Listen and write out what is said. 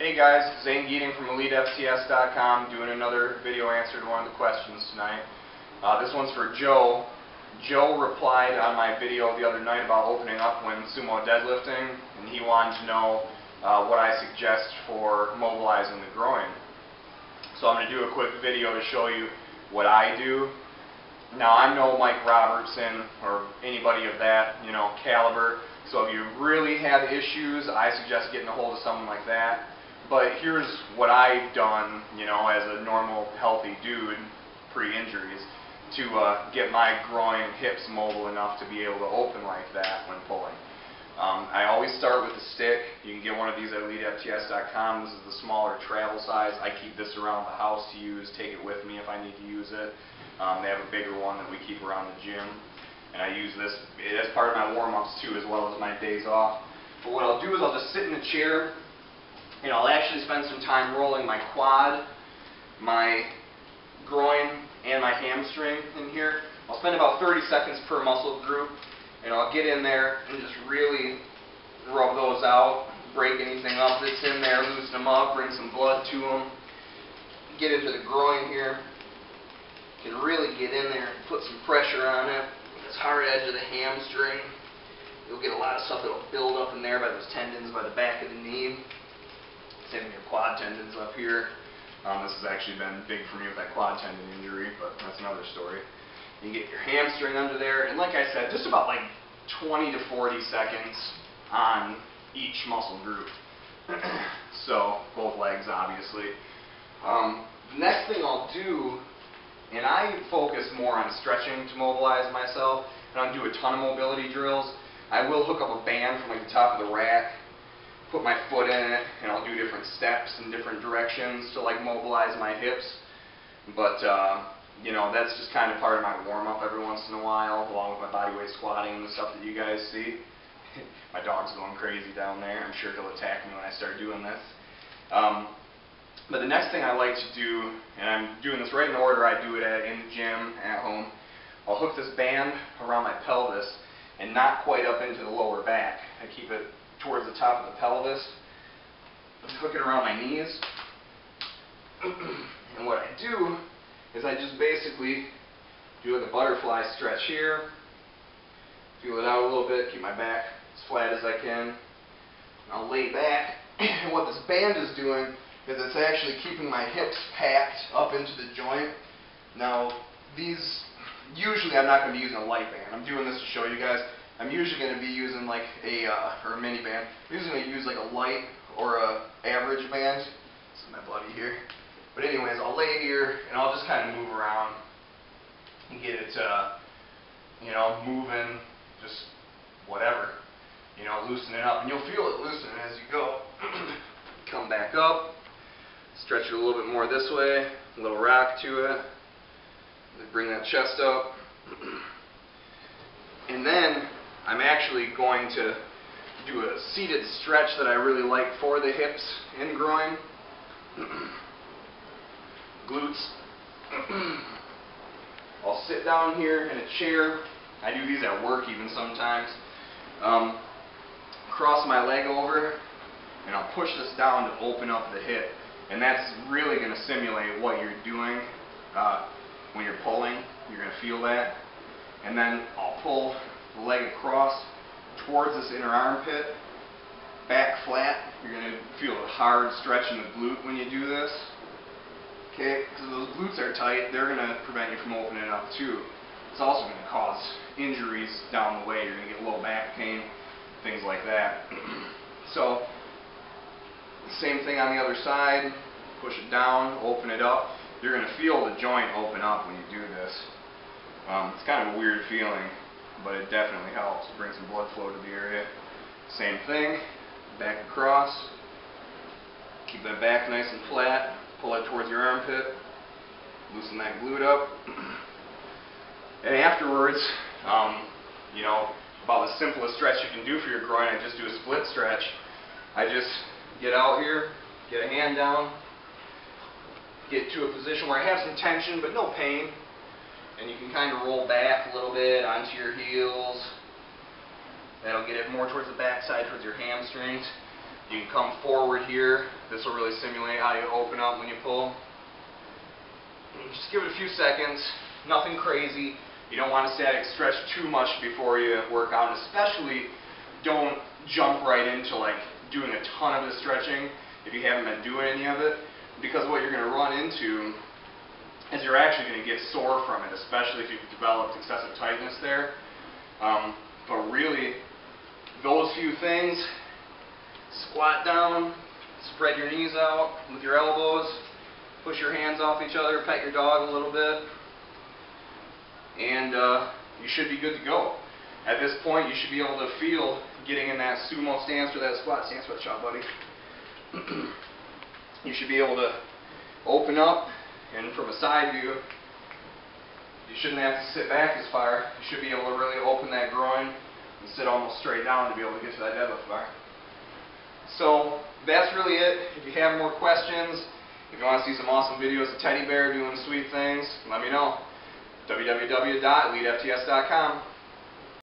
Hey guys, Zane Geeting from EliteFTS.com doing another video answer to one of the questions tonight. This one's for Joe. Joe replied on my video the other night about opening up when sumo deadlifting, and he wanted to know what I suggest for mobilizing the groin. So I'm going to do a quick video to show you what I do. Now I'm no Mike Robertson or anybody of that caliber, so if you really have issues, I suggest getting a hold of someone like that. But here's what I've done, as a normal, healthy dude, pre-injuries, to get my groin and hips mobile enough to be able to open like that when pulling. I always start with a stick. You can get one of these at EliteFTS.com. This is the smaller travel size. I keep this around the house to use, take it with me if I need to use it. They have a bigger one that we keep around the gym. And I use this as part of my warm-ups too, as well as my days off. But what I'll do is I'll just sit in a chair, and I'll actually spend some time rolling my quad, my groin, and my hamstring in here. I'll spend about 30 seconds per muscle group, and I'll get in there and just really rub those out, break anything up that's in there, loosen them up, bring some blood to them. Get into the groin here. Can really get in there and put some pressure on it. This hard edge of the hamstring. You'll get a lot of stuff that will build up in there by those tendons by the back of the knee. Same with your quad tendons up here. This has actually been big for me with that quad tendon injury, but that's another story. You can get your hamstring under there, and like I said, just about like 20 to 40 seconds on each muscle group. So, both legs obviously. The next thing I'll do, and I focus more on stretching to mobilize myself. I don't do a ton of mobility drills. I will hook up a band from like the top of the rack, put my foot in it, and I'll do different steps in different directions to like mobilize my hips. But that's just kind of part of my warm-up every once in a while, along with my bodyweight squatting and the stuff that you guys see. My dog's going crazy down there. I'm sure he'll attack me when I start doing this. But the next thing I like to do, and I'm doing this right in the order I do it in the gym, at home, I'll hook this band around my pelvis and not quite up into the lower back. I keep it towards the top of the pelvis. Just hook it around my knees. And what I do is I just basically do like a butterfly stretch here. Feel it out a little bit, keep my back as flat as I can. And I'll lay back. And what this band is doing is it's actually keeping my hips packed up into the joint. Now, usually I'm not going to be using a light band. I'm doing this to show you guys. I'm usually going to be using like a mini band. I'm usually going to use like a light or a average band. This is my buddy here. But anyways, I'll lay here and I'll just kind of move around and get it, moving, just whatever, loosen it up. And you'll feel it loosening as you go. Come back up, stretch it a little bit more this way, a little rock to it. Bring that chest up. And then I'm actually going to do a seated stretch that I really like for the hips and groin. Glutes. I'll sit down here in a chair. I do these at work even sometimes. Cross my leg over and I'll push this down to open up the hip. And that's really going to simulate what you're doing when you're pulling. You're going to feel that. And then I'll pull the leg across towards this inner armpit, back flat. You're going to feel a hard stretch in the glute when you do this. Okay, because those glutes are tight, they're going to prevent you from opening up too. It's also going to cause injuries down the way. You're going to get low back pain, things like that. So, same thing on the other side. Push it down, open it up. You're going to feel the joint open up when you do this. It's kind of a weird feeling, but it definitely helps. It brings some blood flow to the area. Same thing, back across. Keep that back nice and flat. Pull it towards your armpit. Loosen that glute up. And afterwards, about the simplest stretch you can do for your groin, I just do a split stretch. I just get out here, get a hand down, get to a position where I have some tension but no pain, and you can kind of roll back a little bit onto your heels. That'll get it more towards the back side, towards your hamstrings. You can come forward here. This will really simulate how you open up when you pull. Just give it a few seconds. Nothing crazy. You don't want to static stretch too much before you work out, and especially don't jump right into like doing a ton of the stretching if you haven't been doing any of it, because what you're going to run into is you're actually going to get sore from it, especially if you've developed excessive tightness there. But really, those few things, squat down, spread your knees out with your elbows, push your hands off each other, pet your dog a little bit, and you should be good to go. At this point, you should be able to feel getting in that sumo stance or that squat stance. Watch out, buddy. You should be able to open up, and from a side view, you shouldn't have to sit back as far. You should be able to really open that groin and sit almost straight down to be able to get to that deadlift bar. So that's really it. If you have more questions, if you want to see some awesome videos of Teddy Bear doing sweet things, let me know. www.elitefts.com